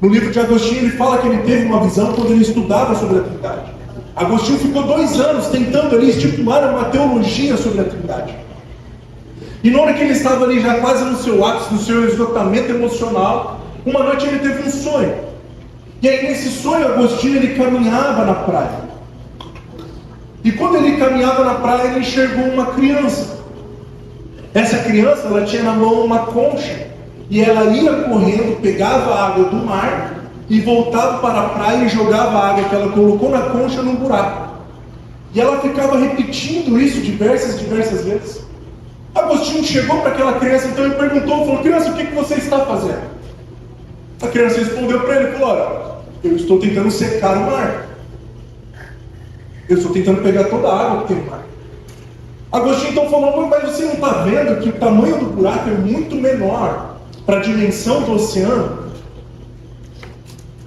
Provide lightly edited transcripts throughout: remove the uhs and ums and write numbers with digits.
No livro de Agostinho, ele fala que ele teve uma visão quando ele estudava sobre a Trindade. Agostinho ficou 2 anos tentando ali estipular uma teologia sobre a Trindade. E na hora que ele estava ali já quase no seu ápice, no seu esgotamento emocional, uma noite ele teve um sonho. E aí nesse sonho, Agostinho, ele caminhava na praia. E quando ele caminhava na praia, ele enxergou uma criança. Essa criança, ela tinha na mão uma concha. E ela ia correndo, pegava a água do mar e voltava para a praia e jogava a água que ela colocou na concha num buraco. E ela ficava repetindo isso diversas vezes. Agostinho chegou para aquela criança então e perguntou, falou: criança, o que você está fazendo? A criança respondeu para ele, falou: olha, eu estou tentando secar o mar. Eu estou tentando pegar toda a água que tem no mar. Agostinho então falou: mas você não está vendo que o tamanho do buraco é muito menor para a dimensão do oceano?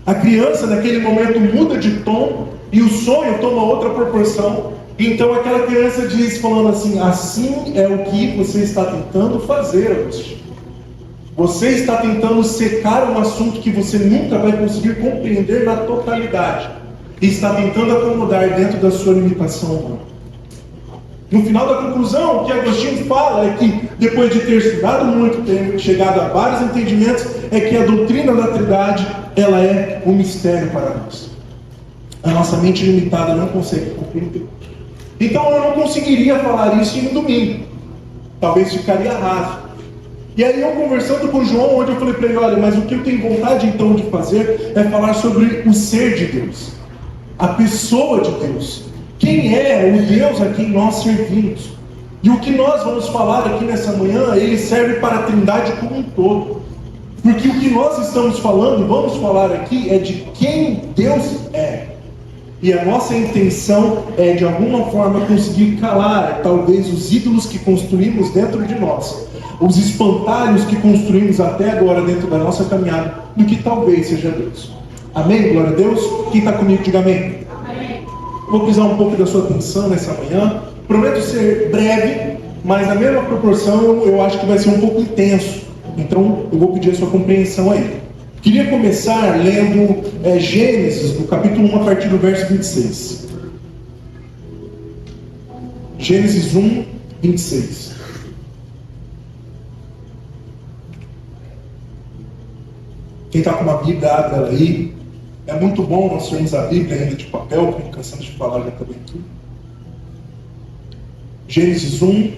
A criança naquele momento muda de tom e o sonho toma outra proporção. Então aquela criança diz, falando assim: assim é o que você está tentando fazer, Agostinho. Você está tentando secar um assunto que você nunca vai conseguir compreender na totalidade. E está tentando acomodar dentro da sua limitação humana. No final da conclusão, o que Agostinho fala é que, depois de ter estudado muito, ter chegado a vários entendimentos, é que a doutrina da Trindade, ela é um mistério para nós. A nossa mente limitada não consegue compreender. Então eu não conseguiria falar isso em um domingo. Talvez ficaria raso. E aí eu conversando com o João, onde eu falei para ele: olha, mas o que eu tenho vontade então de fazer é falar sobre o ser de Deus. A pessoa de Deus. Quem é o Deus a quem nós servimos? E o que nós vamos falar aqui nessa manhã, ele serve para a Trindade como um todo. Porque o que nós estamos falando, vamos falar aqui, é de quem Deus é. E a nossa intenção é, de alguma forma, conseguir calar, talvez, os ídolos que construímos dentro de nós. Os espantalhos que construímos até agora dentro da nossa caminhada, do que talvez seja Deus. Amém? Glória a Deus. Quem está comigo, diga amém. Vou precisar um pouco da sua atenção nessa manhã. Prometo ser breve, mas na mesma proporção eu acho que vai ser um pouco intenso. Então eu vou pedir a sua compreensão aí. Queria começar lendo Gênesis, no capítulo 1, a partir do verso 26. Gênesis 1, 26. Quem está com uma Bíblia, abre ela aí. É muito bom nós termos a Bíblia ainda de papel, porque cansamos de falar já também tudo. Gênesis 1,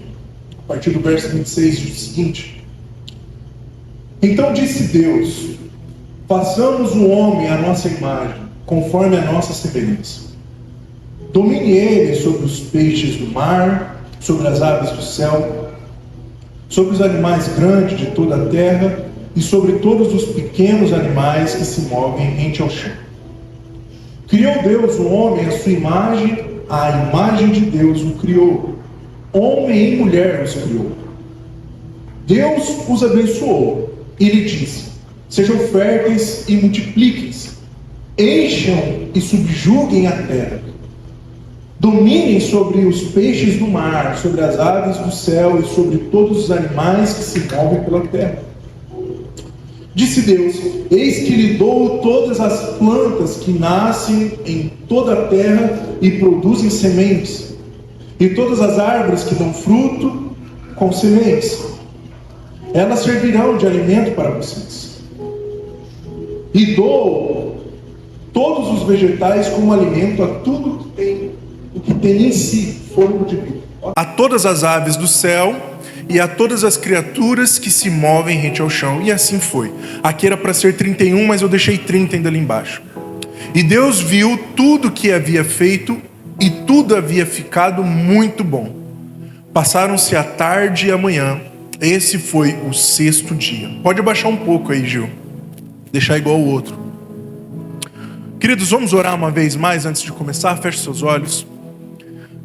a partir do verso 26, diz o seguinte: então disse Deus: façamos o homem à nossa imagem, conforme a nossa semelhança. Domine ele sobre os peixes do mar, sobre as aves do céu, sobre os animais grandes de toda a terra, e sobre todos os pequenos animais que se movem rente ao chão. Criou Deus o homem à sua imagem, a imagem de Deus o criou. Homem e mulher os criou. Deus os abençoou e lhe disse: sejam férteis e multipliquem-se, encham e subjuguem a terra. Dominem sobre os peixes do mar, sobre as aves do céu e sobre todos os animais que se movem pela terra. Disse Deus: eis que lhe dou todas as plantas que nascem em toda a terra e produzem sementes, e todas as árvores que dão fruto com sementes. Elas servirão de alimento para vocês. E dou todos os vegetais como alimento a tudo o que tem em si fôlego de vida. A todas as aves do céu e a todas as criaturas que se movem rente ao chão. E assim foi. Aqui era para ser 31, mas eu deixei 30 ainda ali embaixo. E Deus viu tudo que havia feito, e tudo havia ficado muito bom. Passaram-se a tarde e a manhã. Esse foi o 6º dia. Pode abaixar um pouco aí, Gil. Deixar igual o outro. Queridos, vamos orar uma vez mais antes de começar? Feche seus olhos.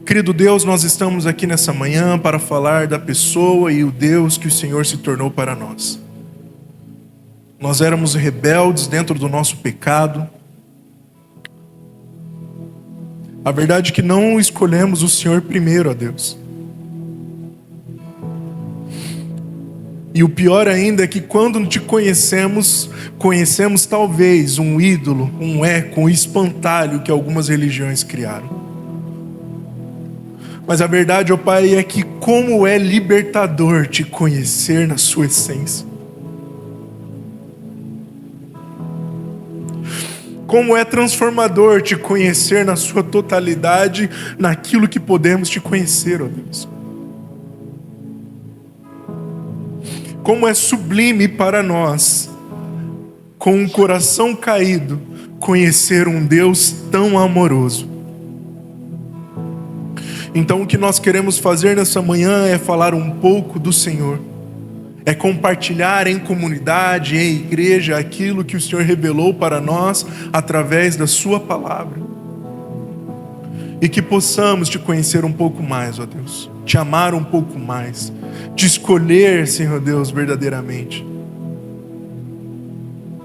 Querido Deus, nós estamos aqui nessa manhã para falar da pessoa e o Deus que o Senhor se tornou para nós. Nós éramos rebeldes dentro do nosso pecado. A verdade é que não escolhemos o Senhor primeiro, ó Deus. E o pior ainda é que quando te conhecemos talvez um ídolo, um eco, um espantalho que algumas religiões criaram. Mas a verdade, ó Pai, é que como é libertador te conhecer na sua essência. Como é transformador te conhecer na sua totalidade, naquilo que podemos te conhecer, ó Deus. Como é sublime para nós, com um coração caído, conhecer um Deus tão amoroso. Então o que nós queremos fazer nessa manhã é falar um pouco do Senhor. É compartilhar em comunidade, em igreja, aquilo que o Senhor revelou para nós através da sua palavra. E que possamos te conhecer um pouco mais, ó Deus. Te amar um pouco mais. Te escolher, Senhor Deus, verdadeiramente.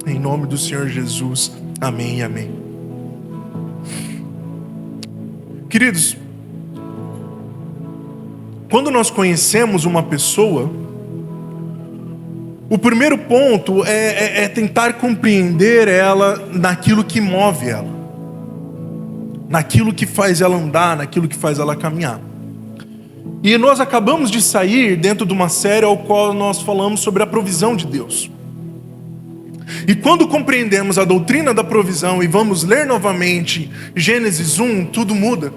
Em nome do Senhor Jesus. Amém e amém. Queridos, quando nós conhecemos uma pessoa, o primeiro ponto é tentar compreender ela naquilo que move ela, naquilo que faz ela andar, naquilo que faz ela caminhar. E nós acabamos de sair dentro de uma série ao qual nós falamos sobre a provisão de Deus. E quando compreendemos a doutrina da provisão e vamos ler novamente Gênesis 1, tudo muda.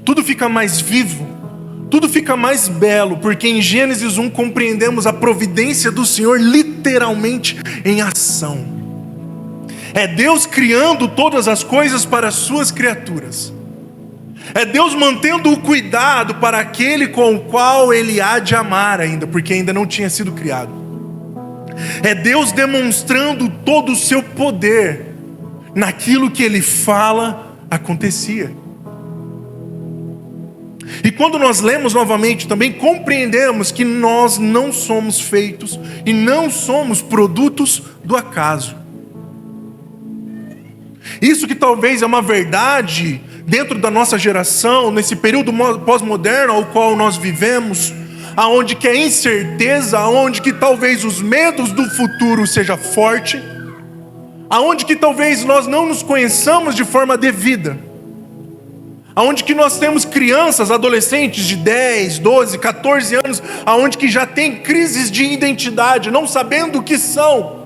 Tudo fica mais vivo, tudo fica mais belo, porque em Gênesis 1 compreendemos a providência do Senhor literalmente em ação. É Deus criando todas as coisas para as suas criaturas. É Deus mantendo o cuidado para aquele com o qual Ele há de amar ainda, porque ainda não tinha sido criado. É Deus demonstrando todo o seu poder naquilo que Ele fala acontecia. E quando nós lemos novamente também compreendemos que nós não somos feitos e não somos produtos do acaso. Isso que talvez é uma verdade dentro da nossa geração, nesse período pós-moderno ao qual nós vivemos, aonde que a incerteza, aonde que talvez os medos do futuro seja forte, aonde que talvez nós não nos conheçamos de forma devida, aonde que nós temos crianças, adolescentes de 10, 12, 14 anos, aonde que já tem crises de identidade, não sabendo o que são.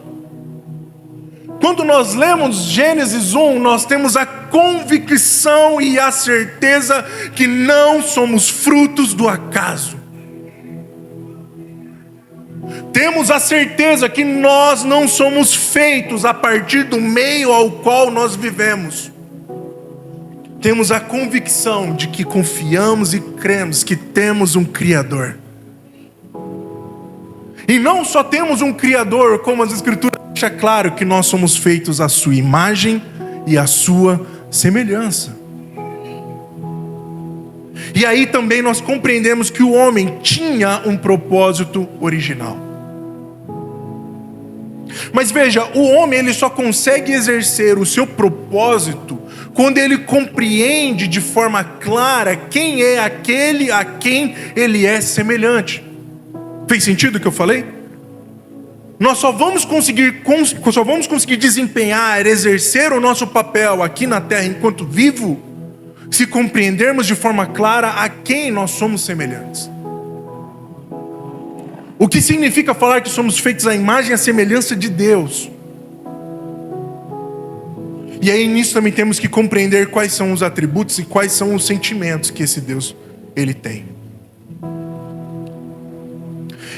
Quando nós lemos Gênesis 1, nós temos a convicção e a certeza que não somos frutos do acaso. Temos a certeza que nós não somos feitos a partir do meio ao qual nós vivemos. Temos a convicção de que confiamos e cremos que temos um Criador. E não só temos um Criador, como as Escrituras deixam claro que nós somos feitos à sua imagem e à sua semelhança. E aí também nós compreendemos que o homem tinha um propósito original. Mas veja, o homem ele só consegue exercer o seu propósito quando ele compreende de forma clara quem é aquele a quem ele é semelhante. Fez sentido o que eu falei? Nós só vamos conseguir desempenhar, exercer o nosso papel aqui na terra enquanto vivo, se compreendermos de forma clara a quem nós somos semelhantes. O que significa falar que somos feitos à imagem e à semelhança de Deus? E aí nisso também temos que compreender quais são os atributos e quais são os sentimentos que esse Deus ele tem.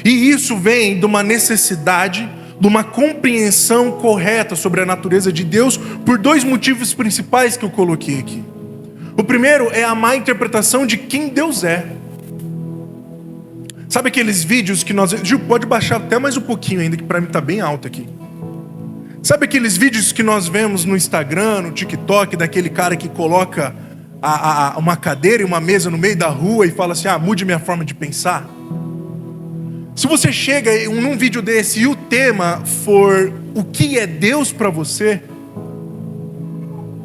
E isso vem de uma necessidade, de uma compreensão correta sobre a natureza de Deus, por dois motivos principais que eu coloquei aqui. O primeiro é a má interpretação de quem Deus é. Sabe aqueles vídeos que nós... Gil, pode baixar até mais um pouquinho ainda, que para mim está bem alto aqui. Sabe aqueles vídeos que nós vemos no Instagram, no TikTok, daquele cara que coloca uma cadeira e uma mesa no meio da rua e fala assim, mude minha forma de pensar? Se você chega num vídeo desse e o tema for o que é Deus para você,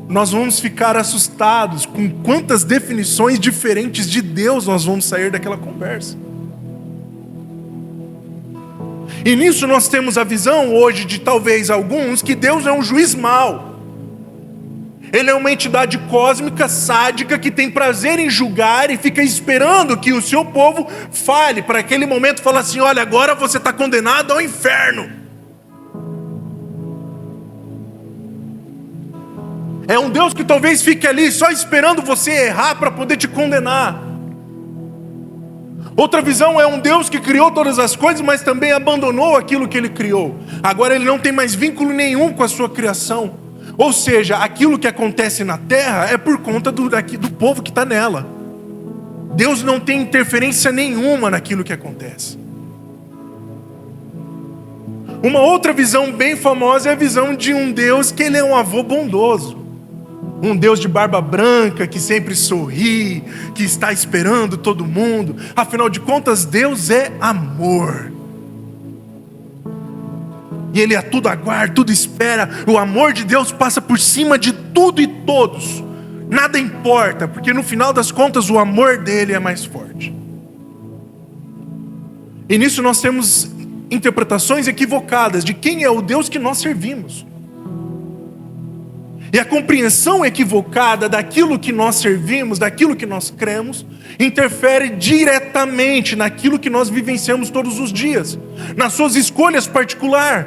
nós vamos ficar assustados com quantas definições diferentes de Deus nós vamos sair daquela conversa. E nisso nós temos a visão hoje de talvez alguns que Deus é um juiz mau. Ele é uma entidade cósmica, sádica, que tem prazer em julgar e fica esperando que o seu povo fale, para aquele momento falar assim: olha, agora você está condenado ao inferno. É um Deus que talvez fique ali só esperando você errar para poder te condenar. Outra visão é um Deus que criou todas as coisas, mas também abandonou aquilo que Ele criou. Agora Ele não tem mais vínculo nenhum com a sua criação. Ou seja, aquilo que acontece na terra é por conta do povo que está nela. Deus não tem interferência nenhuma naquilo que acontece. Uma outra visão bem famosa é a visão de um Deus que Ele é um avô bondoso. Um Deus de barba branca, que sempre sorri, que está esperando todo mundo. Afinal de contas, Deus é amor. E Ele a tudo aguarda, tudo espera. O amor de Deus passa por cima de tudo e todos. Nada importa, porque no final das contas o amor dele é mais forte. E nisso nós temos interpretações equivocadas de quem é o Deus que nós servimos. E a compreensão equivocada daquilo que nós servimos, daquilo que nós cremos, interfere diretamente naquilo que nós vivenciamos todos os dias, nas suas escolhas particulares.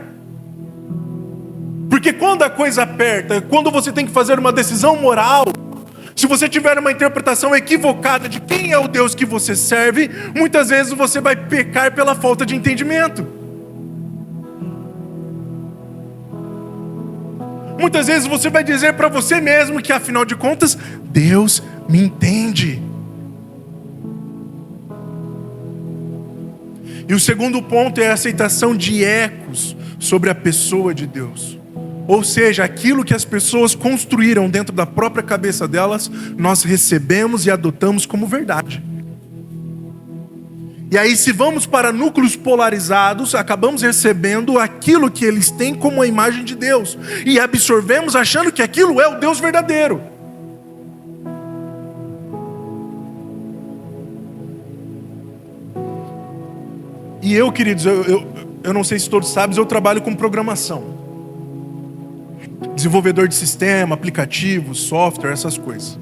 Porque quando a coisa aperta, quando você tem que fazer uma decisão moral, se você tiver uma interpretação equivocada de quem é o Deus que você serve, muitas vezes você vai pecar pela falta de entendimento. Muitas vezes você vai dizer para você mesmo que, afinal de contas, Deus me entende. E o segundo ponto é a aceitação de ecos sobre a pessoa de Deus. Ou seja, aquilo que as pessoas construíram dentro da própria cabeça delas, nós recebemos e adotamos como verdade. E aí, se vamos para núcleos polarizados, acabamos recebendo aquilo que eles têm como a imagem de Deus. E absorvemos achando que aquilo é o Deus verdadeiro. E eu, queridos, eu não sei se todos sabem, eu trabalho com programação. Desenvolvedor de sistema, aplicativos, software, essas coisas.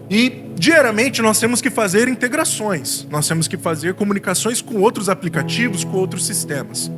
E diariamente nós temos que fazer integrações. Nós temos que fazer comunicações com outros aplicativos, com outros sistemas.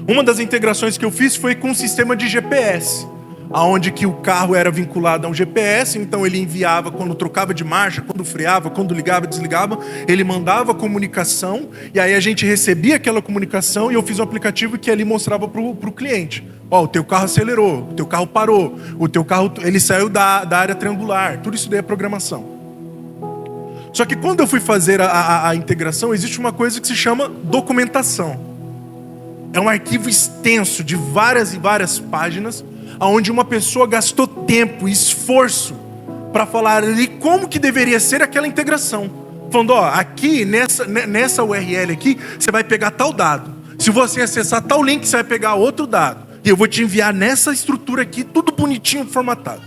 Uma das integrações que eu fiz foi com um sistema de GPS, aonde que o carro era vinculado a um GPS, então ele enviava quando trocava de marcha, quando freava, quando ligava, desligava, ele mandava a comunicação, e aí a gente recebia aquela comunicação e eu fiz um aplicativo que ali mostrava para o cliente. Ó, o teu carro acelerou, o teu carro parou, o teu carro ele saiu da área triangular, tudo isso daí é programação. Só que quando eu fui fazer a integração, existe uma coisa que se chama documentação. É um arquivo extenso de várias e várias páginas, onde uma pessoa gastou tempo e esforço para falar ali como que deveria ser aquela integração. Falando, ó, aqui nessa URL aqui, você vai pegar tal dado. Se você acessar tal link, você vai pegar outro dado. E eu vou te enviar nessa estrutura aqui, tudo bonitinho, formatado.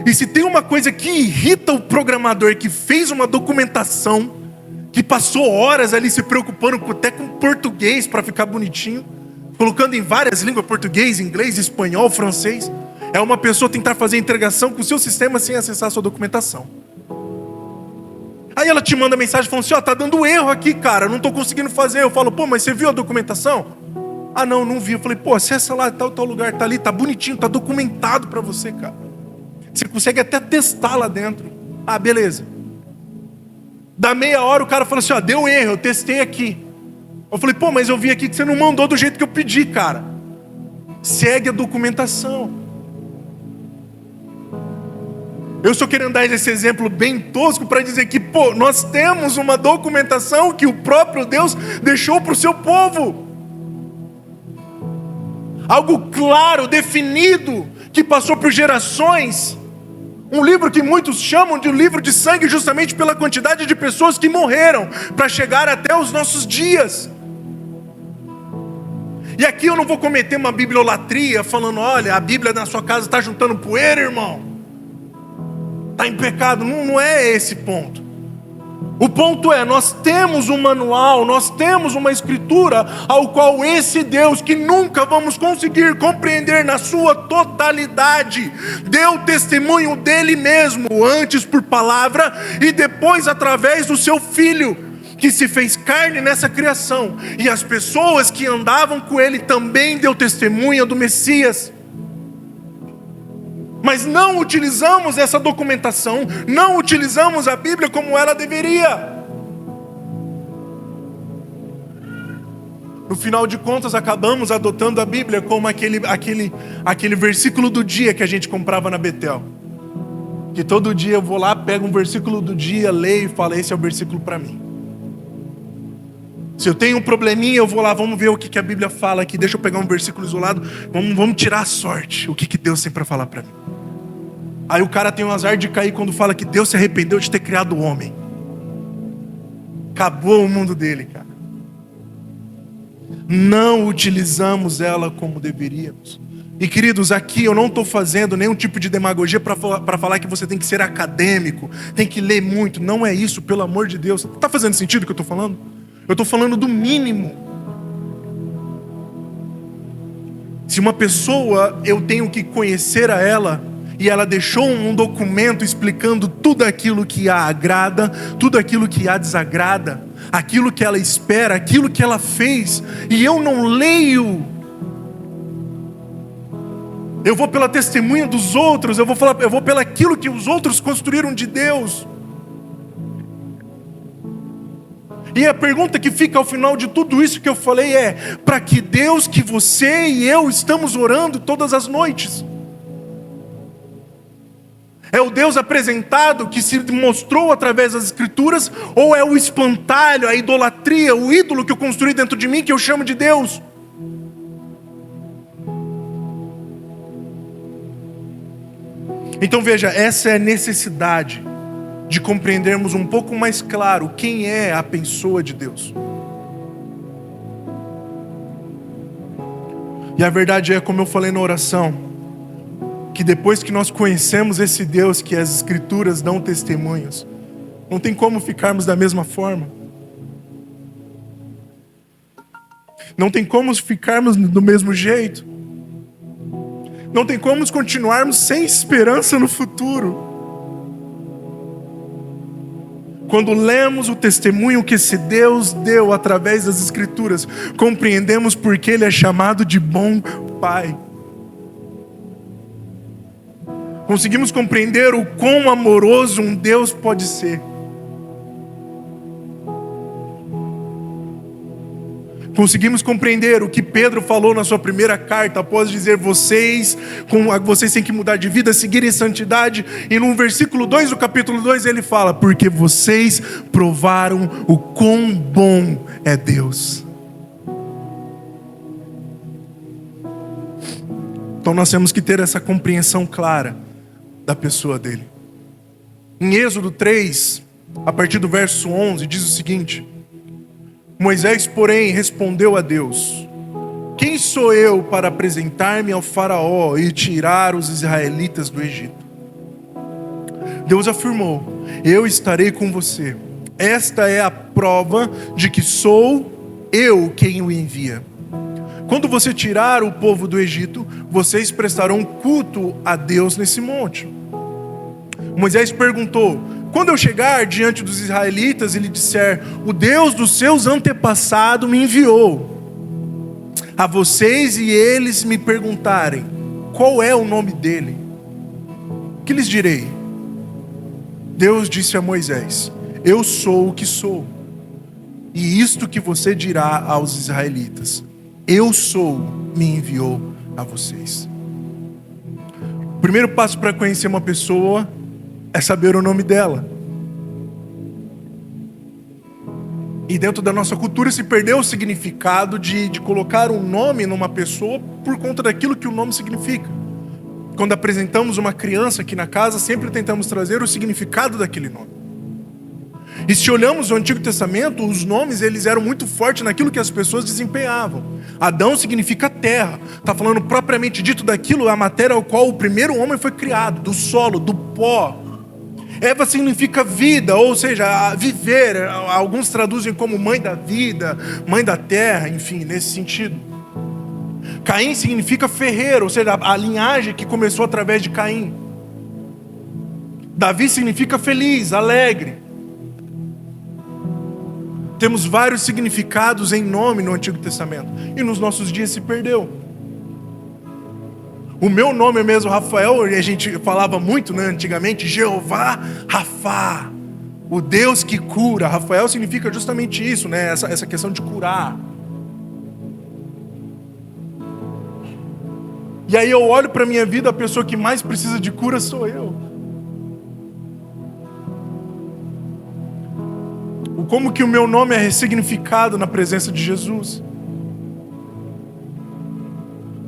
E se tem uma coisa que irrita o programador que fez uma documentação, que passou horas ali se preocupando até com português para ficar bonitinho, colocando em várias línguas, português, inglês, espanhol, francês, é uma pessoa tentar fazer integração com o seu sistema sem acessar a sua documentação. Aí ela te manda mensagem falando assim, ó, tá dando erro aqui, cara, não tô conseguindo fazer. Eu falo, pô, mas você viu a documentação? Ah, não vi. Eu falei, pô, acessa lá, tal lugar, tá ali, tá bonitinho, tá documentado pra você, cara. Você consegue até testar lá dentro. Ah, beleza. Da meia hora o cara falou assim, ó, deu erro, eu testei aqui. Eu falei, pô, mas eu vi aqui que você não mandou do jeito que eu pedi, cara. Segue a documentação. Eu estou querendo dar esse exemplo bem tosco para dizer que, pô, nós temos uma documentação que o próprio Deus deixou para o seu povo. Algo claro, definido, que passou por gerações. Um livro que muitos chamam de um livro de sangue justamente pela quantidade de pessoas que morreram para chegar até os nossos dias. E aqui eu não vou cometer uma bibliolatria falando, olha, a Bíblia na sua casa está juntando poeira, irmão. Está em pecado. Não é esse ponto. O ponto é, nós temos um manual, nós temos uma escritura ao qual esse Deus, que nunca vamos conseguir compreender na sua totalidade, deu testemunho dele mesmo, antes por palavra e depois através do seu Filho, que se fez carne nessa criação. E as pessoas que andavam com ele também deu testemunha do Messias. Mas não utilizamos essa documentação, não utilizamos a Bíblia como ela deveria. No final de contas, acabamos adotando a Bíblia como aquele versículo do dia que a gente comprava na Betel. Que todo dia eu vou lá, pego um versículo do dia, leio e falo, esse é o versículo para mim. Se eu tenho um probleminha, eu vou lá, vamos ver o que a Bíblia fala aqui. Deixa eu pegar um versículo isolado, vamos tirar a sorte. O que Deus tem para falar para mim? Aí o cara tem um azar de cair quando fala que Deus se arrependeu de ter criado o homem. Acabou o mundo dele, cara. Não utilizamos ela como deveríamos. E queridos, aqui eu não estou fazendo nenhum tipo de demagogia para falar que você tem que ser acadêmico, tem que ler muito. Não é isso, pelo amor de Deus. Está fazendo sentido o que eu estou falando? Eu estou falando do mínimo. Se uma pessoa, eu tenho que conhecer a ela, e ela deixou um documento explicando tudo aquilo que a agrada, tudo aquilo que a desagrada, aquilo que ela espera, aquilo que ela fez, e eu não leio, eu vou pela testemunha dos outros, eu vou pelo aquilo que os outros construíram de Deus. E a pergunta que fica ao final de tudo isso que eu falei é: para que Deus que você e eu estamos orando todas as noites? É o Deus apresentado que se mostrou através das Escrituras, ou é o espantalho, a idolatria, o ídolo que eu construí dentro de mim que eu chamo de Deus? Então veja, essa é a necessidade de compreendermos um pouco mais claro quem é a pessoa de Deus. E a verdade é, como eu falei na oração, que depois que nós conhecemos esse Deus que as Escrituras dão testemunhos, não tem como ficarmos da mesma forma. Não tem como ficarmos do mesmo jeito. Não tem como continuarmos sem esperança no futuro. Quando lemos o testemunho que esse Deus deu através das Escrituras, compreendemos porque Ele é chamado de bom Pai. Conseguimos compreender o quão amoroso um Deus pode ser. Conseguimos compreender o que Pedro falou na sua primeira carta, após dizer: vocês têm que mudar de vida, seguir em santidade. E no versículo 2 do capítulo 2 ele fala: porque vocês provaram o quão bom é Deus. Então nós temos que ter essa compreensão clara da pessoa dele. Em Êxodo 3, a partir do verso 11, diz o seguinte: Moisés, porém, respondeu a Deus: quem sou eu para apresentar-me ao faraó e tirar os israelitas do Egito? Deus afirmou: eu estarei com você. Esta é a prova de que sou eu quem o envia. Quando você tirar o povo do Egito, vocês prestarão culto a Deus nesse monte. Moisés perguntou: quando eu chegar diante dos israelitas e lhe disser: o Deus dos seus antepassados me enviou a vocês, e eles me perguntarem: qual é o nome dele? Que lhes direi? Deus disse a Moisés: eu sou o que sou. E isto que você dirá aos israelitas: eu sou, me enviou a vocês. O primeiro passo para conhecer uma pessoa é saber o nome dela. E dentro da nossa cultura se perdeu o significado de colocar um nome numa pessoa por conta daquilo que o nome significa. Quando apresentamos uma criança aqui na casa, sempre tentamos trazer o significado daquele nome. E se olhamos o Antigo Testamento, os nomes eles eram muito fortes naquilo que as pessoas desempenhavam. Adão significa terra. Está falando propriamente dito daquilo, a matéria ao qual o primeiro homem foi criado, do solo, do pó. Eva significa vida, ou seja, viver. Alguns traduzem como mãe da vida, mãe da terra, enfim, nesse sentido. Caim significa ferreiro, ou seja, a linhagem que começou através de Caim. Davi significa feliz, alegre. Temos vários significados em nome no Antigo Testamento, e nos nossos dias se perdeu. O meu nome é mesmo Rafael, e a gente falava muito, né, antigamente, Jeová Rafá, o Deus que cura. Rafael significa justamente isso, né, essa questão de curar. E aí eu olho para a minha vida, a pessoa que mais precisa de cura sou eu. Como que o meu nome é ressignificado na presença de Jesus?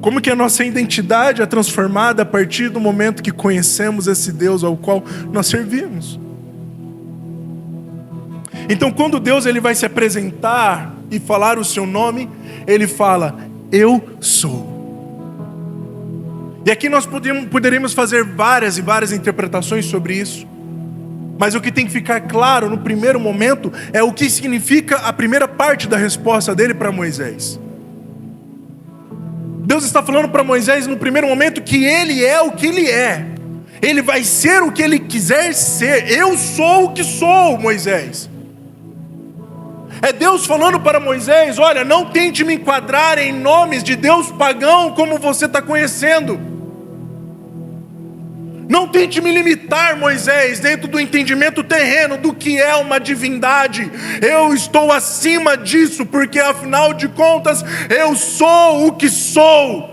Como que a nossa identidade é transformada a partir do momento que conhecemos esse Deus ao qual nós servimos? Então, quando Deus ele vai se apresentar e falar o seu nome, ele fala, eu sou. E aqui nós poderíamos fazer várias e várias interpretações sobre isso. Mas o que tem que ficar claro no primeiro momento é o que significa a primeira parte da resposta dele para Moisés. Deus está falando para Moisés no primeiro momento que ele é o que ele é. Ele vai ser o que ele quiser ser. Eu sou o que sou, Moisés. É Deus falando para Moisés, olha, não tente me enquadrar em nomes de Deus pagão como você está conhecendo. Não tente me limitar, Moisés, dentro do entendimento terreno do que é uma divindade. Eu estou acima disso, porque afinal de contas, eu sou o que sou.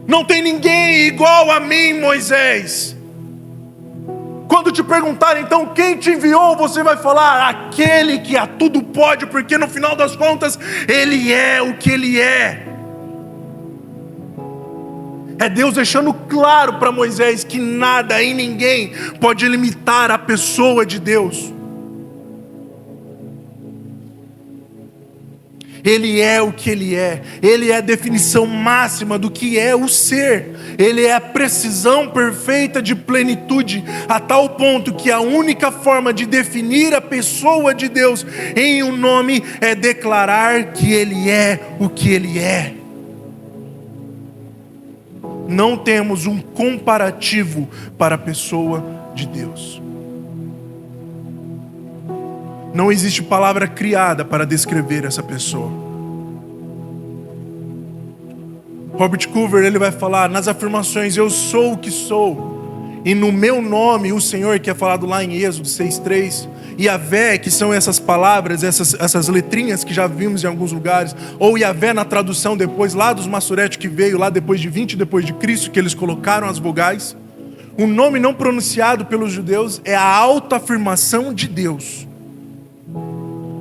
Não tem ninguém igual a mim, Moisés. Quando te perguntarem, então, quem te enviou, você vai falar, aquele que a tudo pode, porque no final das contas, ele é o que ele é. É Deus deixando claro para Moisés que nada e ninguém pode limitar a pessoa de Deus. Ele é o que ele é. Ele é a definição máxima do que é o ser. Ele é a precisão perfeita de plenitude, a tal ponto que a única forma de definir a pessoa de Deus em um nome é declarar que ele é o que ele é. Não temos um comparativo para a pessoa de Deus. Não existe palavra criada para descrever essa pessoa. Robert Coover, ele vai falar nas afirmações, eu sou o que sou, e no meu nome, o Senhor, que é falado lá em Êxodo 6:3, e Yahvé, que são essas palavras, essas letrinhas que já vimos em alguns lugares, ou Yahvé na tradução depois, lá dos Massorete que veio, lá depois de 20 depois de Cristo, que eles colocaram as vogais. O nome não pronunciado pelos judeus é a autoafirmação de Deus.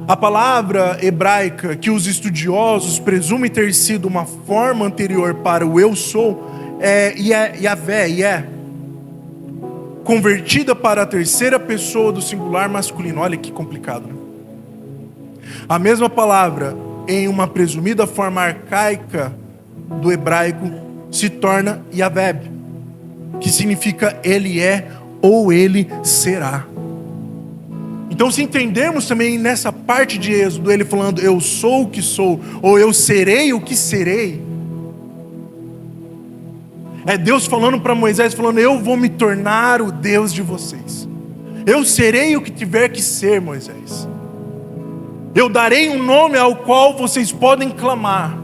A palavra hebraica que os estudiosos presumem ter sido uma forma anterior para o eu sou, é Yahvé, convertida para a terceira pessoa do singular masculino. Olha que complicado, né? A mesma palavra, em uma presumida forma arcaica do hebraico, se torna Yahvé, que significa ele é ou ele será. Então, se entendermos também nessa parte de Êxodo, ele falando eu sou o que sou, ou eu serei o que serei, é Deus falando para Moisés, falando, eu vou me tornar o Deus de vocês. Eu serei o que tiver que ser, Moisés. Eu darei um nome ao qual vocês podem clamar.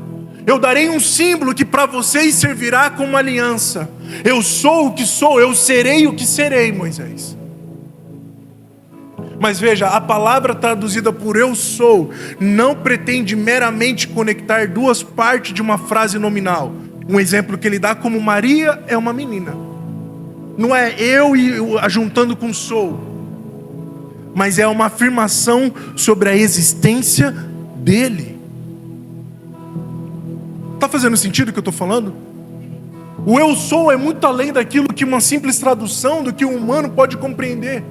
Eu darei um símbolo que para vocês servirá como aliança. Eu sou o que sou, eu serei o que serei, Moisés. Mas veja, a palavra traduzida por eu sou não pretende meramente conectar duas partes de uma frase nominal. Um exemplo que ele dá como Maria é uma menina. Não é eu juntando com sou, mas é uma afirmação sobre a existência dele. Está fazendo sentido o que eu estou falando? O eu sou é muito além daquilo que uma simples tradução do que o humano pode compreender.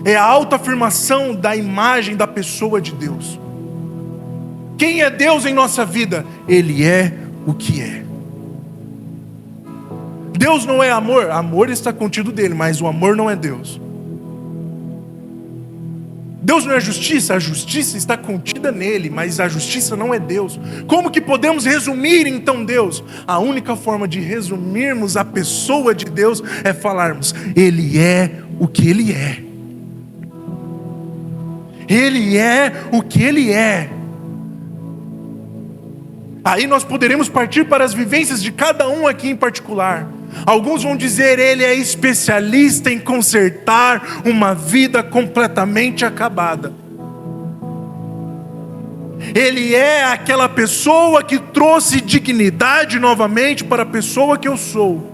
É a autoafirmação da imagem da pessoa de Deus. Quem é Deus em nossa vida? Ele é o que é. Deus não é amor. Amor está contido dele, mas o amor não é Deus. Deus não é justiça. A justiça está contida nele, mas a justiça não é Deus. Como que podemos resumir então Deus? A única forma de resumirmos a pessoa de Deus é falarmos: Ele é o que Ele é. Ele é o que Ele é. Aí nós poderemos partir para as vivências de cada um aqui em particular. Alguns vão dizer: Ele é especialista em consertar uma vida completamente acabada. Ele é aquela pessoa que trouxe dignidade novamente para a pessoa que eu sou.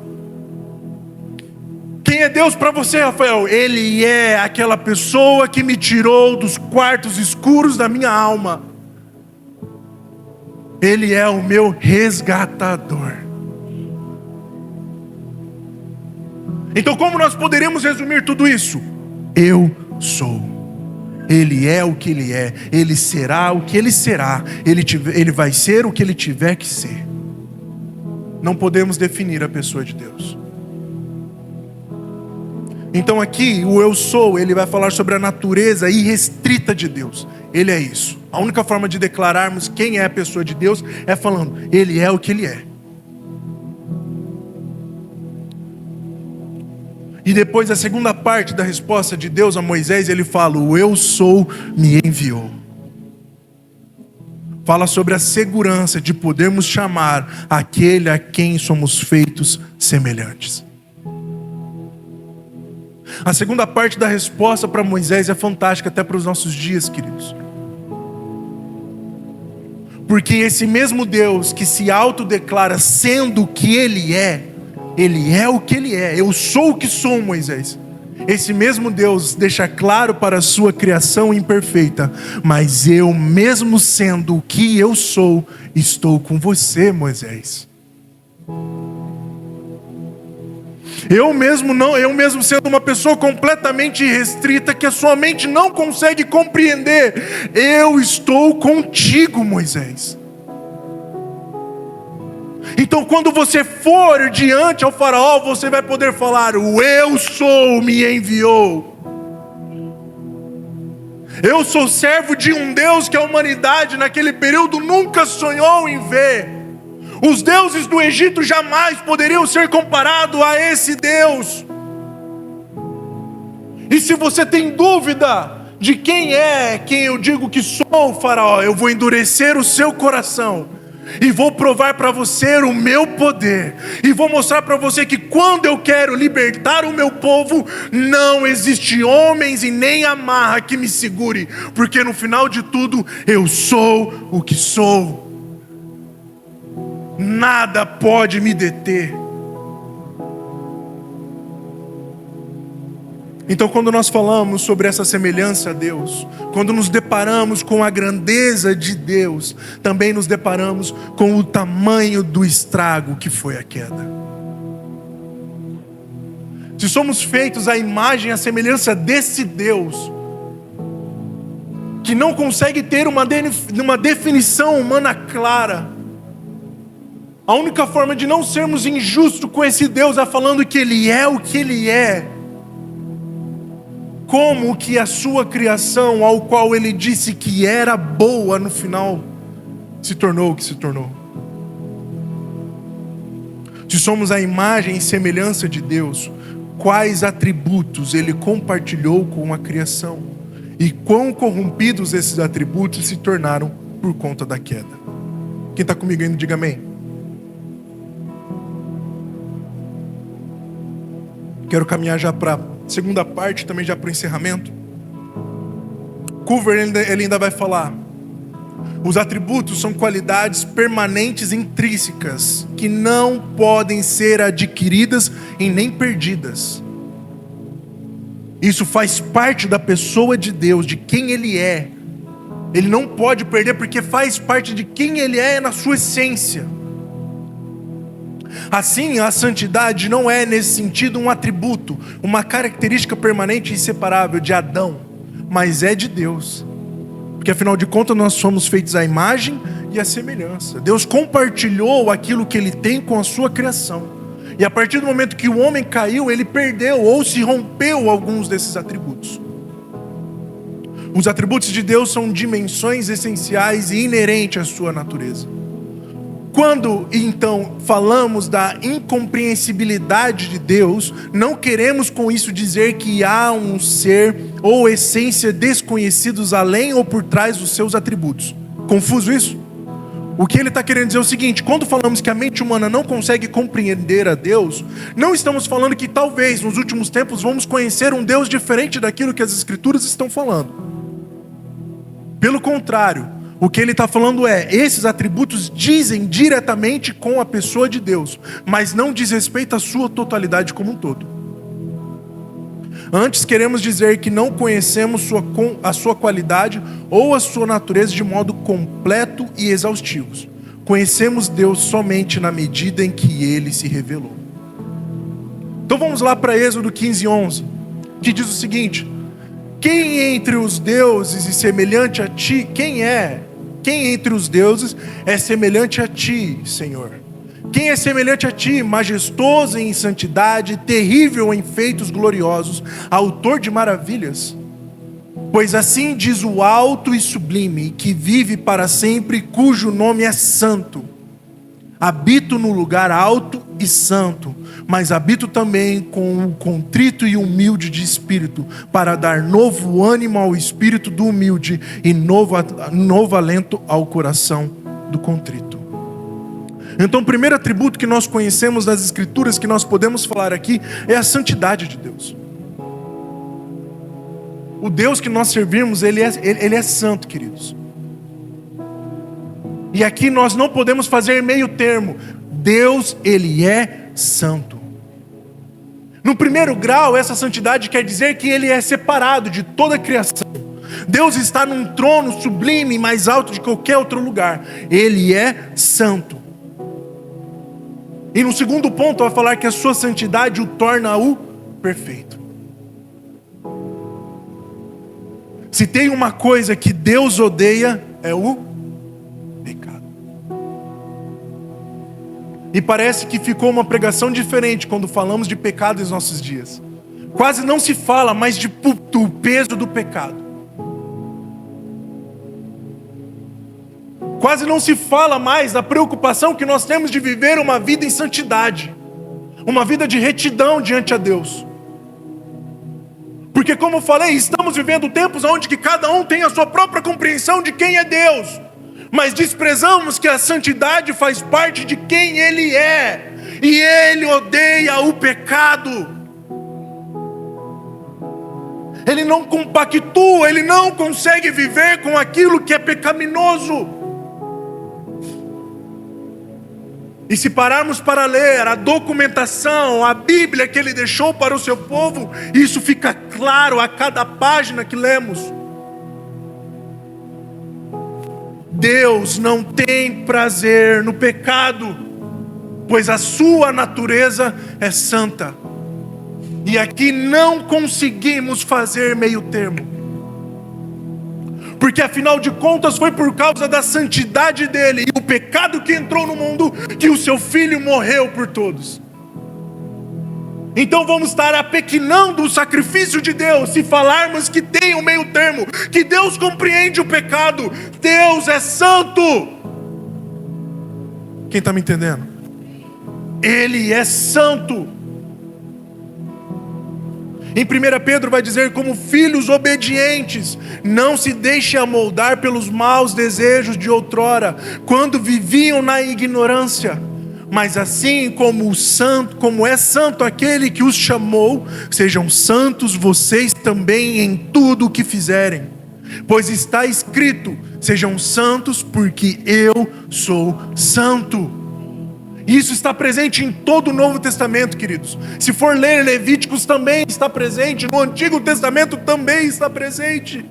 Quem é Deus para você, Rafael? Ele é aquela pessoa que me tirou dos quartos escuros da minha alma. Ele é o meu resgatador. Então, como nós poderemos resumir tudo isso? Eu sou. Ele é o que Ele é. Ele será o que Ele será. Ele vai ser o que Ele tiver que ser. Não podemos definir a pessoa de Deus. Então aqui, o eu sou, ele vai falar sobre a natureza irrestrita de Deus. Ele é isso. A única forma de declararmos quem é a pessoa de Deus é falando: Ele é o que Ele é. E depois a segunda parte da resposta de Deus a Moisés, ele fala: o eu sou me enviou. Fala sobre a segurança de podermos chamar aquele a quem somos feitos semelhantes. A segunda parte da resposta para Moisés é fantástica até para os nossos dias, queridos. Porque esse mesmo Deus que se autodeclara sendo o que Ele é o que Ele é. Eu sou o que sou, Moisés. Esse mesmo Deus deixa claro para a sua criação imperfeita: mas eu, mesmo sendo o que eu sou, estou com você, Moisés. Eu mesmo sendo uma pessoa completamente restrita, que a sua mente não consegue compreender, eu estou contigo, Moisés. Então, quando você for diante ao faraó, você vai poder falar: o eu sou me enviou. Eu sou servo de um Deus que a humanidade naquele período nunca sonhou em ver. Os deuses do Egito jamais poderiam ser comparados a esse Deus. E se você tem dúvida de quem eu digo que sou, faraó, eu vou endurecer o seu coração e vou provar para você o meu poder, e vou mostrar para você que quando eu quero libertar o meu povo, não existe homens e nem amarra que me segure, porque no final de tudo eu sou o que sou. Nada pode me deter. Então, quando nós falamos sobre essa semelhança a Deus, quando nos deparamos com a grandeza de Deus, também nos deparamos com o tamanho do estrago que foi a queda. Se somos feitos à imagem e à semelhança desse Deus, que não consegue ter uma definição humana clara, a única forma de não sermos injustos com esse Deus é falando que Ele é o que Ele é. Como que a sua criação, ao qual Ele disse que era boa, no final se tornou o que se tornou. Se somos a imagem e semelhança de Deus, quais atributos Ele compartilhou com a criação? E quão corrompidos esses atributos se tornaram por conta da queda? Quem está comigo ainda, diga amém. Quero caminhar já para a segunda parte, também já para o encerramento. Culver ele ainda vai falar: os atributos são qualidades permanentes intrínsecas, que não podem ser adquiridas e nem perdidas. Isso faz parte da pessoa de Deus, de quem Ele é. Ele não pode perder, porque faz parte de quem Ele é na sua essência. Assim, a santidade não é nesse sentido um atributo, uma característica permanente e inseparável de Adão, mas é de Deus, porque afinal de contas nós somos feitos à imagem e à semelhança. Deus compartilhou aquilo que Ele tem com a sua criação, E a partir do momento que o homem caiu, ele perdeu ou se rompeu alguns desses atributos. Os atributos de Deus são dimensões essenciais e inerentes à sua natureza. Quando, então, falamos da incompreensibilidade de Deus, não queremos com isso dizer que há um ser ou essência desconhecidos além ou por trás dos seus atributos. Confuso isso? O que ele está querendo dizer é o seguinte: quando falamos que a mente humana não consegue compreender a Deus, não estamos falando que talvez nos últimos tempos vamos conhecer um Deus diferente daquilo que as Escrituras estão falando. Pelo contrário, o que ele está falando é: esses atributos dizem diretamente com a pessoa de Deus, mas não diz respeito à sua totalidade como um todo. Antes queremos dizer que não conhecemos a sua qualidade ou a sua natureza de modo completo e exaustivo. Conhecemos Deus somente na medida em que Ele se revelou. Então vamos lá para Êxodo 15:11, que diz o seguinte: quem entre os deuses é semelhante a ti? Quem entre os deuses é semelhante a ti, Senhor? Quem é semelhante a ti, majestoso em santidade, terrível em feitos gloriosos, autor de maravilhas? Pois assim diz o alto e sublime, que vive para sempre, cujo nome é santo. Habito no lugar alto e santo, mas habito também com o contrito e humilde de espírito, para dar novo ânimo ao espírito do humilde e novo alento ao coração do contrito. Então o primeiro atributo que nós conhecemos das Escrituras, que nós podemos falar aqui, é a santidade de Deus. O Deus que nós servimos, Ele é santo, queridos. E aqui nós não podemos fazer meio termo. Deus, Ele é santo. No primeiro grau, essa santidade quer dizer que Ele é separado de toda a criação. Deus está num trono sublime, mais alto de qualquer outro lugar. Ele é santo. E no segundo ponto, vai falar que a sua santidade o torna o perfeito. Se tem uma coisa que Deus odeia, é o pecado. E parece que ficou uma pregação diferente quando falamos de pecado nos nossos dias. Quase não se fala mais do peso do pecado. Quase não se fala mais da preocupação que nós temos de viver uma vida em santidade, uma vida de retidão diante a Deus. Porque, como eu falei, estamos vivendo tempos onde que cada um tem a sua própria compreensão de quem é Deus, mas desprezamos que a santidade faz parte de quem Ele é, e Ele odeia o pecado. Ele não compactua, Ele não consegue viver com aquilo que é pecaminoso. E se pararmos para ler a documentação, a Bíblia que Ele deixou para o seu povo, isso fica claro a cada página que lemos. Deus não tem prazer no pecado, pois a sua natureza é santa. E aqui não conseguimos fazer meio termo. Porque afinal de contas foi por causa da santidade dele e o pecado que entrou no mundo que o seu filho morreu por todos. Então vamos estar apequenando o sacrifício de Deus se falarmos que tem um meio termo, que Deus compreende o pecado. Deus é santo. Quem está me entendendo? Ele é santo. Em 1 Pedro vai dizer: como filhos obedientes, não se deixem amoldar pelos maus desejos de outrora, quando viviam na ignorância. Mas assim como é santo aquele que os chamou, sejam santos vocês também em tudo o que fizerem. Pois está escrito: sejam santos porque eu sou santo. Isso está presente em todo o Novo Testamento, queridos. Se for ler Levíticos, também está presente. No Antigo Testamento também está presente.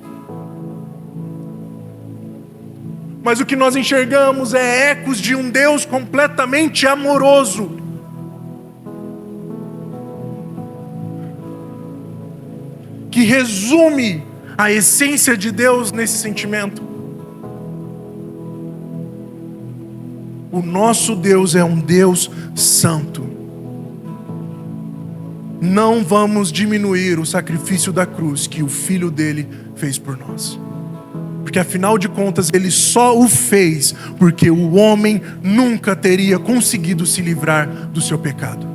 Mas o que nós enxergamos é ecos de um Deus completamente amoroso. Que resume a essência de Deus nesse sentimento. O nosso Deus é um Deus santo. não vamos diminuir o sacrifício da cruz que o Filho dele fez por nós. Porque afinal de contas, ele só o fez porque o homem nunca teria conseguido se livrar do seu pecado.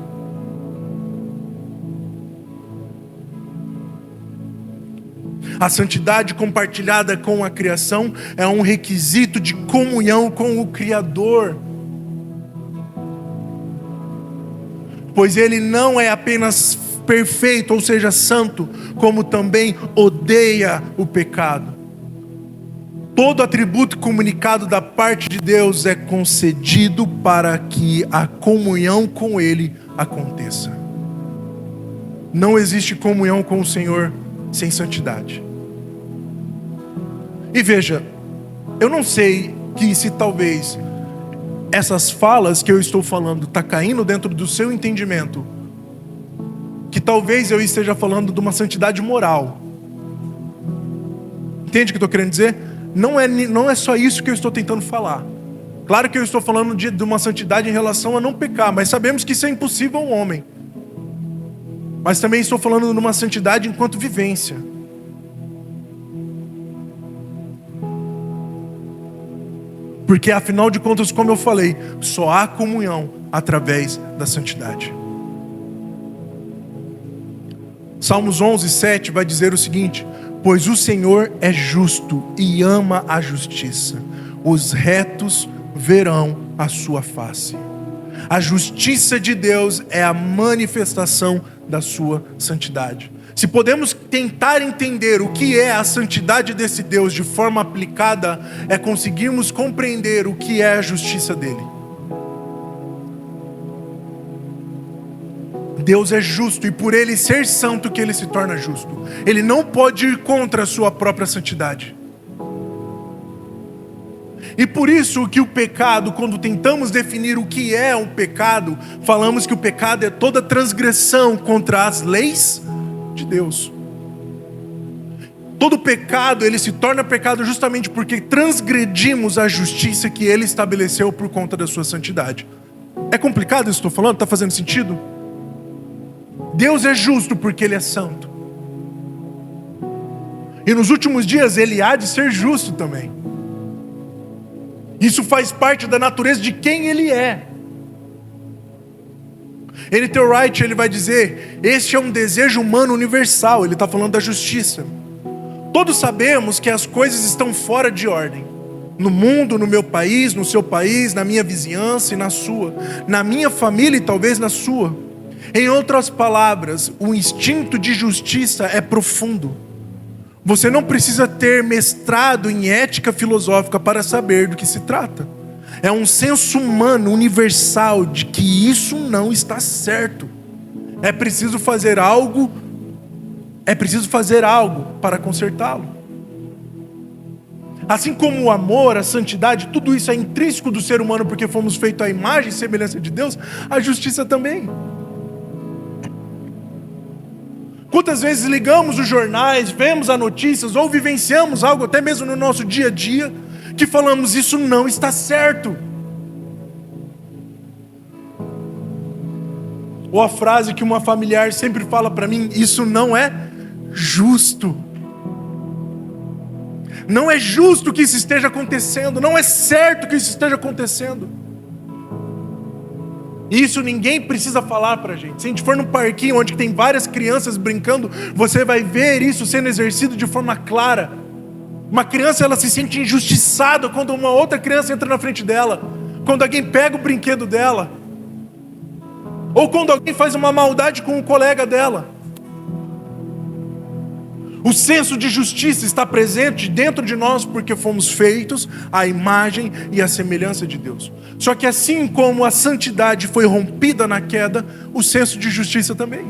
A santidade compartilhada com a criação é um requisito de comunhão com o Criador. Pois ele não é apenas perfeito, ou seja, santo, como também odeia o pecado. Todo atributo comunicado da parte de Deus é concedido para que a comunhão com Ele aconteça. Não existe comunhão com o Senhor sem santidade. E veja, eu não sei que se talvez essas falas que eu estou falando está caindo dentro do seu entendimento, que talvez eu esteja falando de uma santidade moral. Entende o que eu estou querendo dizer? Não é só isso que eu estou tentando falar. Claro que eu estou falando de uma santidade em relação a não pecar, mas sabemos que isso é impossível ao homem. Mas também estou falando de uma santidade enquanto vivência. Porque afinal de contas, como eu falei, só há comunhão através da santidade. Salmos 11:7 vai dizer o seguinte: pois o Senhor é justo e ama a justiça. Os retos verão a sua face. A justiça de Deus é a manifestação da sua santidade. Se podemos tentar entender o que é a santidade desse Deus de forma aplicada, é conseguirmos compreender o que é a justiça dele. Deus é justo, e por ele ser santo que ele se torna justo. Ele não pode ir contra a sua própria santidade. E por isso que o pecado, quando tentamos definir o que é um pecado, falamos que o pecado é toda transgressão contra as leis de Deus. Todo pecado, ele se torna pecado justamente porque transgredimos a justiça que ele estabeleceu por conta da sua santidade. É complicado isso que estou falando? Está fazendo sentido? Deus é justo porque ele é santo. E nos últimos dias ele há de ser justo também. Isso faz parte da natureza de quem ele é. N.T. Wright, ele vai dizer: este é um desejo humano universal. Ele está falando da justiça. Todos sabemos que as coisas estão fora de ordem. No mundo, no meu país, no seu país, na minha vizinhança e na sua. Na minha família e talvez na sua. Em outras palavras, o instinto de justiça é profundo. Você não precisa ter mestrado em ética filosófica para saber do que se trata. É um senso humano universal de que isso não está certo. É preciso fazer algo para consertá-lo. Assim como o amor, a santidade, tudo isso é intrínseco do ser humano porque fomos feitos à imagem e semelhança de Deus, a justiça também. Quantas vezes ligamos os jornais, vemos as notícias ou vivenciamos algo até mesmo no nosso dia a dia que falamos: isso não está certo. Ou a frase que uma familiar sempre fala para mim: isso não é justo. Não é justo que isso esteja acontecendo, não é certo que isso esteja acontecendo. Isso ninguém precisa falar pra gente. Se a gente for num parquinho onde tem várias crianças brincando, você vai ver isso sendo exercido de forma clara. Uma criança, ela se sente injustiçada quando uma outra criança entra na frente dela, quando alguém pega o brinquedo dela, ou quando alguém faz uma maldade com um colega dela. O senso de justiça está presente dentro de nós porque fomos feitos à imagem e à semelhança de Deus. Só que assim como a santidade foi rompida na queda, o senso de justiça também.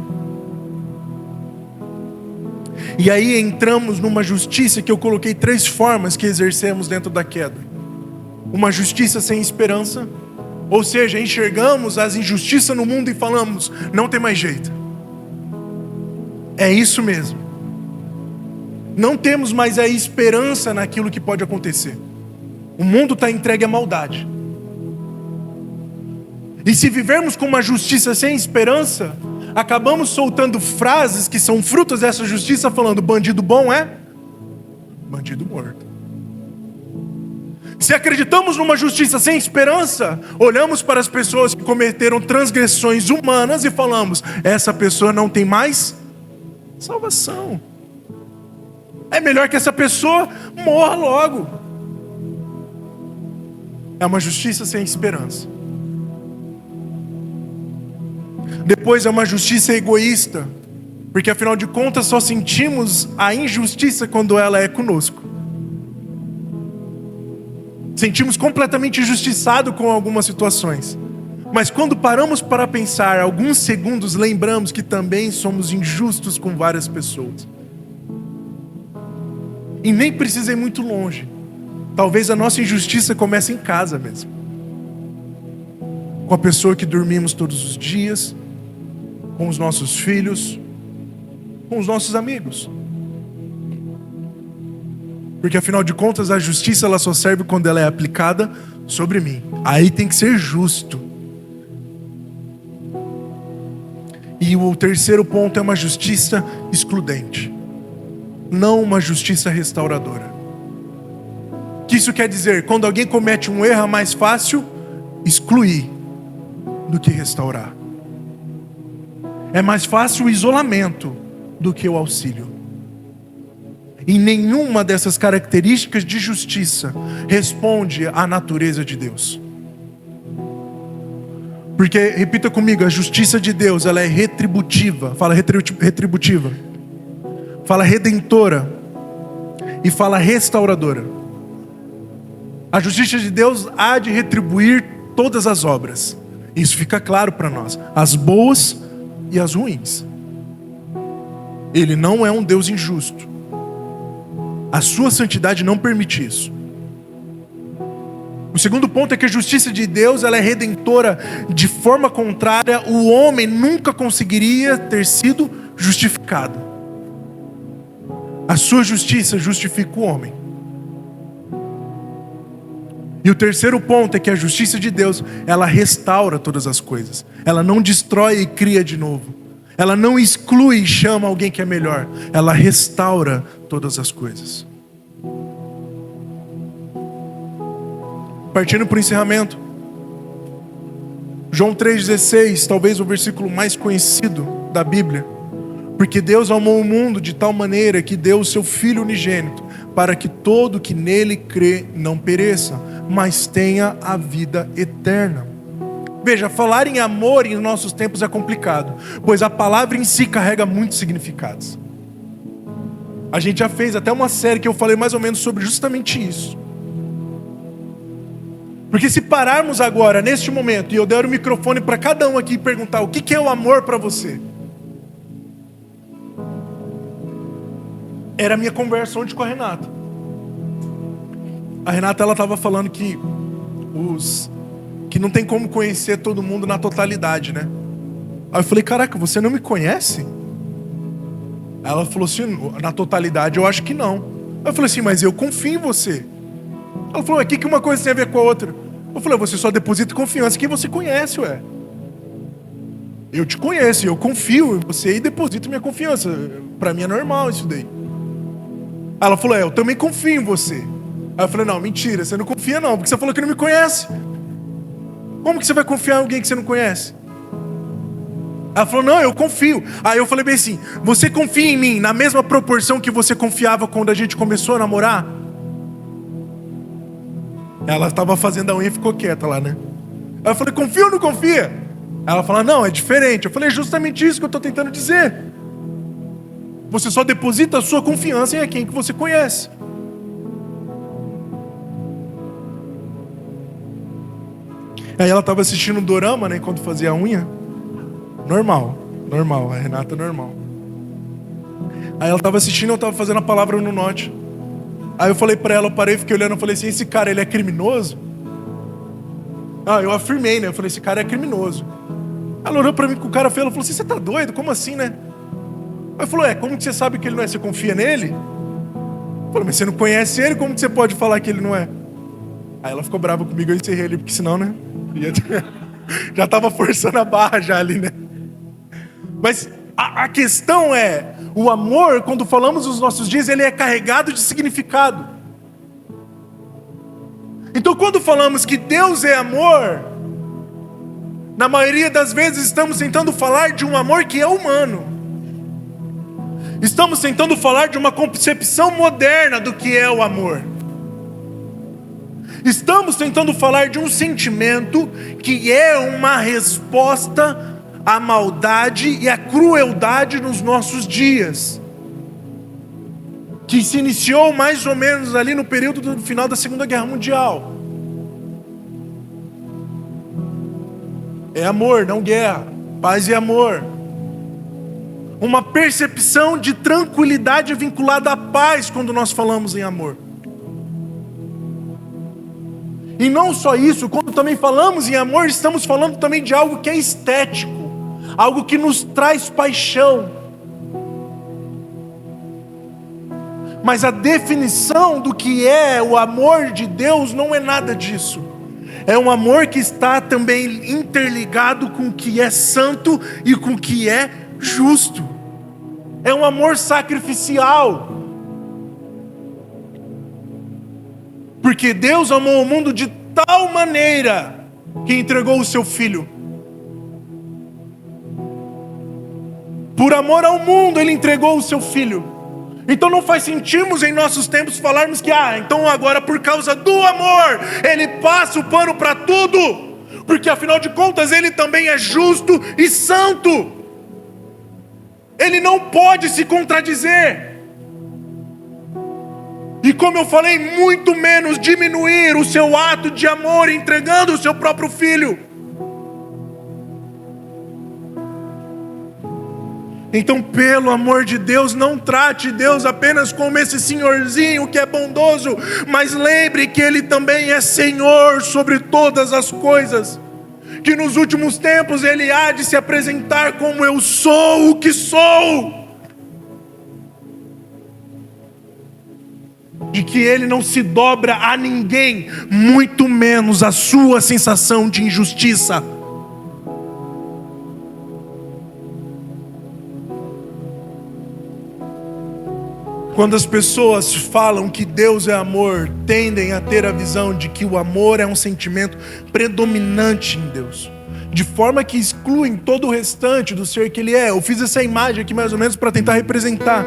E aí entramos numa justiça que eu coloquei 3 formas que exercemos dentro da queda. Uma justiça sem esperança, ou seja, enxergamos as injustiças no mundo e falamos: não tem mais jeito. É isso mesmo. Não temos mais a esperança naquilo que pode acontecer. O mundo está entregue à maldade. E se vivermos com uma justiça sem esperança, acabamos soltando frases que são frutos dessa justiça, falando: bandido bom é bandido morto. Se acreditamos numa justiça sem esperança, olhamos para as pessoas que cometeram transgressões humanas e falamos: essa pessoa não tem mais salvação. É melhor que essa pessoa morra logo. É uma justiça sem esperança. Depois é uma justiça egoísta, porque afinal de contas só sentimos a injustiça quando ela é conosco. Sentimos completamente injustiçado com algumas situações. Mas quando paramos para pensar alguns segundos, lembramos que também somos injustos com várias pessoas. E nem precisa ir muito longe. Talvez a nossa injustiça comece em casa mesmo. Com a pessoa que dormimos todos os dias, com os nossos filhos, com os nossos amigos. Porque afinal de contas a justiça ela só serve quando ela é aplicada sobre mim. Aí tem que ser justo. E o terceiro ponto é uma justiça excludente, não uma justiça restauradora. O que isso quer dizer? Quando alguém comete um erro, é mais fácil excluir do que restaurar. É mais fácil o isolamento do que o auxílio. E nenhuma dessas características de justiça responde à natureza de Deus. Porque, repita comigo, a justiça de Deus, ela é retributiva. Fala retributiva. Fala redentora. E fala restauradora. A justiça de Deus há de retribuir todas as obras. Isso fica claro para nós. As boas e as ruins. Ele não é um Deus injusto. A sua santidade não permite isso. O segundo ponto é que a justiça de Deus ela é redentora. De forma contrária, o homem nunca conseguiria ter sido justificado. A sua justiça justifica o homem. E o terceiro ponto é que a justiça de Deus, ela restaura todas as coisas. Ela não destrói e cria de novo. Ela não exclui e chama alguém que é melhor. Ela restaura todas as coisas. Partindo para o encerramento. João 3,16, talvez o versículo mais conhecido da Bíblia. Porque Deus amou o mundo de tal maneira que deu o seu Filho unigênito, para que todo que nele crê não pereça, mas tenha a vida eterna. Veja, falar em amor em nossos tempos é complicado, pois a palavra em si carrega muitos significados. A gente já fez até uma série que eu falei mais ou menos sobre justamente isso. Porque se pararmos agora, neste momento, e eu der o microfone para cada um aqui e perguntar o que é o amor para você? Era a minha conversa ontem com a Renata. A Renata ela estava falando que não tem como conhecer todo mundo na totalidade, né? Aí eu falei, caraca, você não me conhece? Ela falou assim, na totalidade eu acho que não. Aí eu falei assim, mas eu confio em você. Ela falou, o que uma coisa tem a ver com a outra? Eu falei, você só deposita confiança em quem você conhece, ué. Eu te conheço, eu confio em você e deposito minha confiança. Pra mim é normal isso daí. Ela falou, eu também confio em você. Aí eu falei, não, mentira, você não confia não, porque você falou que não me conhece. Como que você vai confiar em alguém que você não conhece? Ela falou, não, eu confio. Aí eu falei bem assim, você confia em mim na mesma proporção que você confiava quando a gente começou a namorar? Ela estava fazendo a unha e ficou quieta lá, né? Aí eu falei, confia ou não confia? Ela falou, não, é diferente. Eu falei, é justamente isso que eu estou tentando dizer. Você só deposita a sua confiança em quem que você conhece. Aí ela estava assistindo um dorama, né, enquanto fazia a unha. Normal, a Renata normal. Aí ela estava assistindo, eu estava fazendo a palavra no note. Aí eu falei para ela, eu parei, fiquei olhando, eu falei assim, esse cara, ele é criminoso? Eu afirmei, né, eu falei, esse cara é criminoso. Ela olhou para mim com o cara feio, ela falou assim, você tá doido? Como assim, né? Aí falou, como que você sabe que ele não é? Você confia nele? Eu falei, mas você não conhece ele, como que você pode falar que ele não é? Aí ela ficou brava comigo, eu encerrei ali, porque senão, né? Já tava forçando a barra já ali, né? Mas a questão é, o amor, quando falamos nos nossos dias, ele é carregado de significado. Então quando falamos que Deus é amor, na maioria das vezes estamos tentando falar de um amor que é humano. Estamos tentando falar de uma concepção moderna do que é o amor. Estamos tentando falar de um sentimento que é uma resposta à maldade e à crueldade nos nossos dias, que se iniciou mais ou menos ali no período do final da Segunda Guerra Mundial. É amor, não guerra. Paz e amor. Uma percepção de tranquilidade vinculada à paz quando nós falamos em amor. E não só isso, quando também falamos em amor, estamos falando também de algo que é estético, algo que nos traz paixão. Mas a definição do que é o amor de Deus não é nada disso. É um amor que está também interligado com o que é santo e com o que é justo. É um amor sacrificial. Porque Deus amou o mundo de tal maneira que entregou o seu Filho. Por amor ao mundo, Ele entregou o seu Filho. Então não faz sentido em nossos tempos falarmos que então agora por causa do amor Ele passa o pano para tudo, porque afinal de contas Ele também é justo e santo. Ele não pode se contradizer. E como eu falei, muito menos diminuir o seu ato de amor entregando o seu próprio Filho. Então, pelo amor de Deus, não trate Deus apenas como esse senhorzinho que é bondoso, mas lembre que Ele também é Senhor sobre todas as coisas. Que nos últimos tempos Ele há de se apresentar como eu sou o que sou. De que Ele não se dobra a ninguém, muito menos a sua sensação de injustiça. Quando as pessoas falam que Deus é amor, tendem a ter a visão de que o amor é um sentimento predominante em Deus, de forma que excluem todo o restante do ser que Ele é. Eu fiz essa imagem aqui mais ou menos para tentar representar.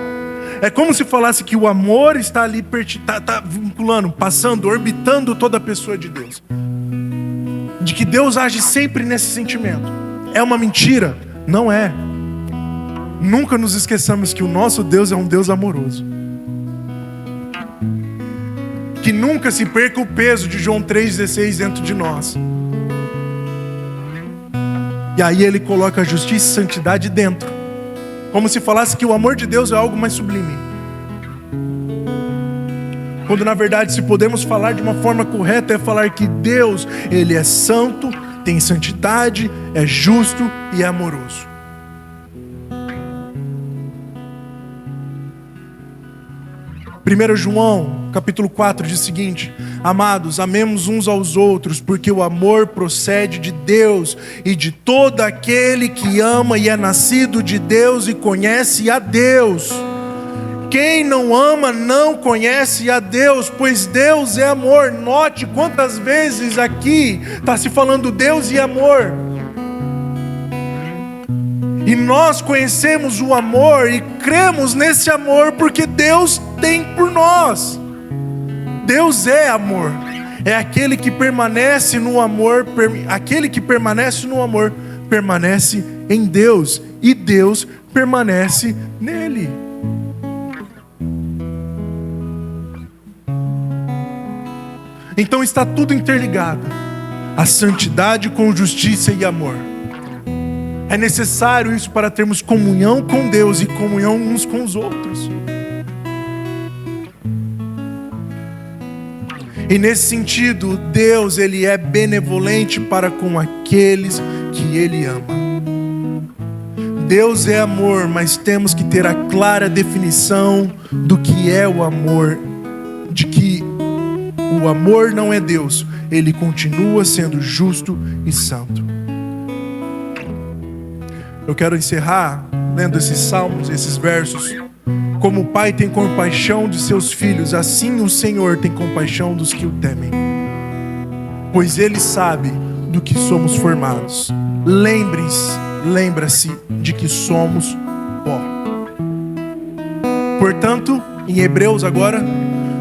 É como se falasse que o amor está ali, tá vinculando, passando, orbitando toda a pessoa de Deus. De que Deus age sempre nesse sentimento. É uma mentira? Não é. Nunca nos esqueçamos que o nosso Deus é um Deus amoroso. Que nunca se perca o peso de João 3,16 dentro de nós. E aí Ele coloca a justiça e santidade dentro. Como se falasse que o amor de Deus é algo mais sublime. Quando na verdade, se podemos falar de uma forma correta, é falar que Deus, Ele é santo, tem santidade, é justo e é amoroso. Primeiro João, capítulo 4, diz o seguinte: amados, amemos uns aos outros, porque o amor procede de Deus, e de todo aquele que ama e é nascido de Deus e conhece a Deus. Quem não ama não conhece a Deus, pois Deus é amor. Note quantas vezes aqui está se falando Deus e amor. E nós conhecemos o amor e cremos nesse amor porque Deus tem por nós. Deus é amor. É aquele que permanece no amor, aquele que permanece no amor, permanece em Deus, e Deus permanece nele. Então está tudo interligado. A santidade com justiça e amor. É necessário isso para termos comunhão com Deus e comunhão uns com os outros. E nesse sentido, Deus, Ele é benevolente para com aqueles que Ele ama. Deus é amor, mas temos que ter a clara definição do que é o amor, de que o amor não é Deus, Ele continua sendo justo e santo. Eu quero encerrar lendo esses salmos, esses versos. Como o Pai tem compaixão de seus filhos, assim o Senhor tem compaixão dos que o temem. Pois Ele sabe do que somos formados. Lembra-se de que somos pó. Portanto, em Hebreus agora,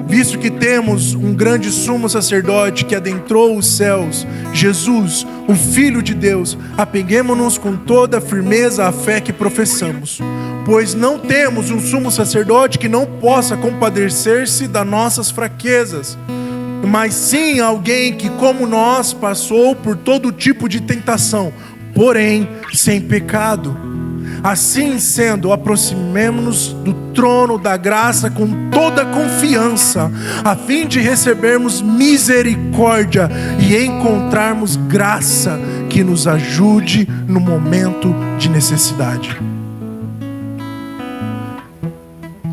visto que temos um grande sumo sacerdote que adentrou os céus, Jesus, o Filho de Deus, apeguemo-nos com toda a firmeza à fé que professamos. Pois não temos um sumo sacerdote que não possa compadecer-se das nossas fraquezas, mas sim alguém que, como nós, passou por todo tipo de tentação, porém sem pecado. Assim sendo, aproximemo-nos do trono da graça com toda confiança, a fim de recebermos misericórdia e encontrarmos graça que nos ajude no momento de necessidade.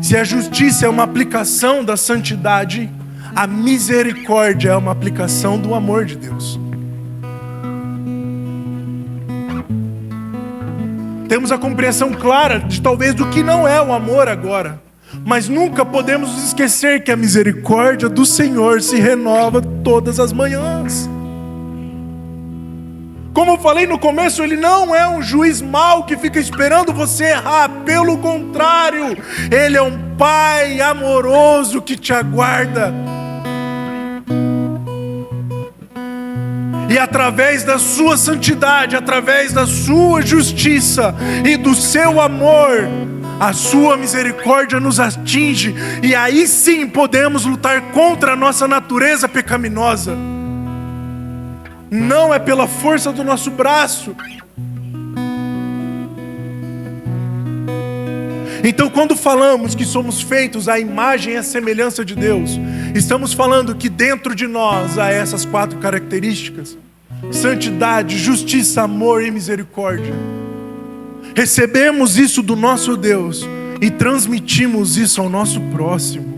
Se a justiça é uma aplicação da santidade, a misericórdia é uma aplicação do amor de Deus. Temos a compreensão clara de talvez do que não é o amor agora, mas nunca podemos esquecer que a misericórdia do Senhor se renova todas as manhãs. Como eu falei no começo, Ele não é um juiz mau que fica esperando você errar. Pelo contrário, Ele é um Pai amoroso que te aguarda. E através da sua santidade, através da sua justiça e do seu amor, a sua misericórdia nos atinge. E aí sim podemos lutar contra a nossa natureza pecaminosa. Não é pela força do nosso braço. Então, quando falamos que somos feitos à imagem e à semelhança de Deus, estamos falando que dentro de nós há essas 4 características: santidade, justiça, amor e misericórdia. Recebemos isso do nosso Deus e transmitimos isso ao nosso próximo.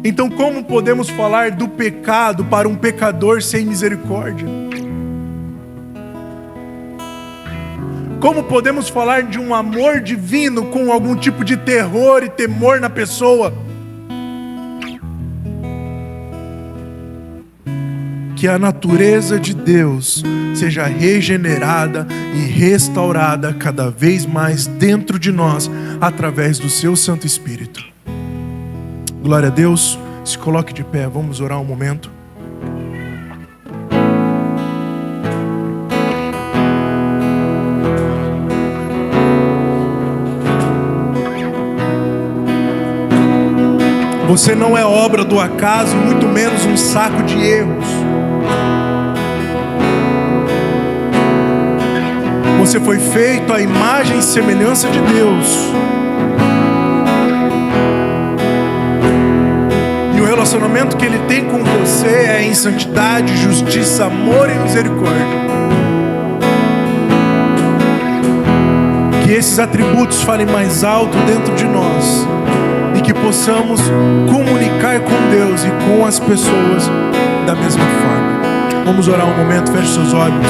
Então, como podemos falar do pecado para um pecador sem misericórdia? Como podemos falar de um amor divino com algum tipo de terror e temor na pessoa? Que a natureza de Deus seja regenerada e restaurada cada vez mais dentro de nós, através do seu Santo Espírito. Glória a Deus. Se coloque de pé, vamos orar um momento. Você não é obra do acaso, muito menos um saco de erros. Você foi feito à imagem e semelhança de Deus. E o relacionamento que Ele tem com você é em santidade, justiça, amor e misericórdia. Que esses atributos falem mais alto dentro de nós e que possamos comunicar com Deus e com as pessoas da mesma forma. Vamos orar um momento, feche seus olhos.